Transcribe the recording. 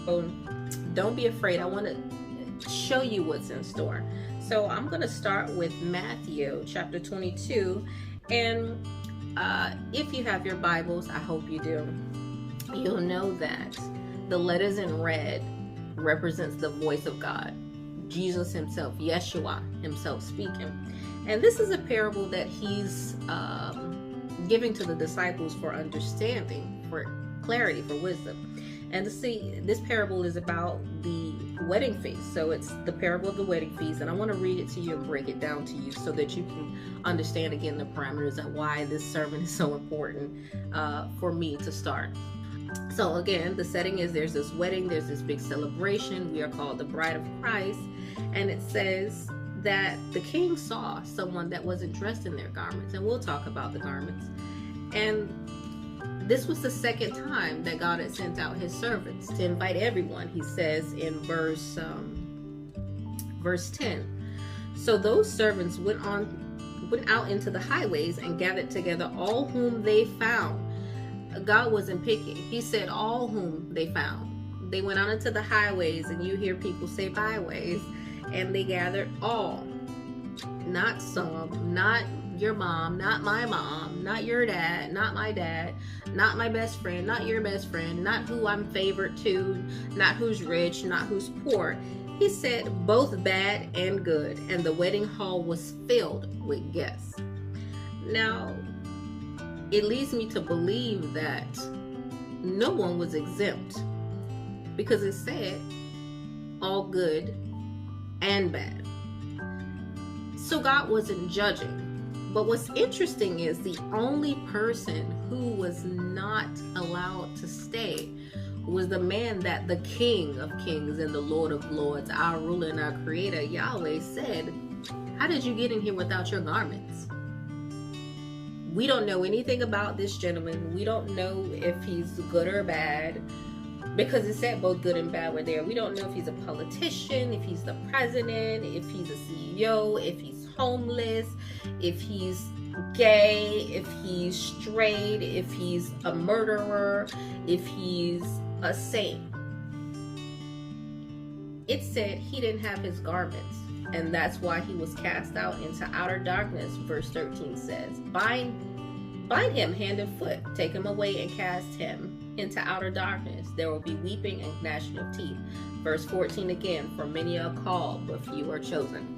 So don't be afraid. I want to show you what's in store. So I'm going to start with Matthew chapter 22. And if you have your Bibles, I hope you do, you'll know that the letters in red represents the voice of God, Jesus himself, Yeshua himself speaking. And this is a parable that he's giving to the disciples for understanding, for clarity, for wisdom. And to see, this parable is about the wedding feast. So it's the parable of the wedding feast. And I want to read it to you and break it down to you so that you can understand again the parameters of why this sermon is so important for me to start. So again, the setting is there's this wedding, there's this big celebration. We are called the bride of Christ. And it says that the king saw someone that wasn't dressed in their garments. And we'll talk about the garments. And this was the second time that God had sent out his servants to invite everyone. He says in verse 10. So those servants went out into the highways and gathered together all whom they found. God wasn't picky. He said all whom they found. They went out into the highways, and you hear people say byways, and they gathered all. Not some, not your mom, not my mom, not your dad, not my dad, not my best friend, not your best friend, not who I'm favored to, not who's rich, not who's poor. He said both bad and good, and the wedding hall was filled with guests. Now, it leads me to believe that no one was exempt, because it said all good and bad. So God wasn't judging. But what's interesting is the only person who was not allowed to stay was the man that the King of Kings and the Lord of Lords, our ruler and our creator, Yahweh, said, how did you get in here without your garments? We don't know anything about this gentleman. We don't know if he's good or bad, because it said both good and bad were there. We don't know if he's a politician, if he's the president, if he's a CEO, if he's homeless, if he's gay, if he's straight, if he's a murderer, if he's a saint. It said he didn't have his garments, and that's why he was cast out into outer darkness. Verse 13 says, bind him hand and foot, take him away and cast him into outer darkness. There will be weeping and gnashing of teeth. Verse 14 again, for many are called, but few are chosen.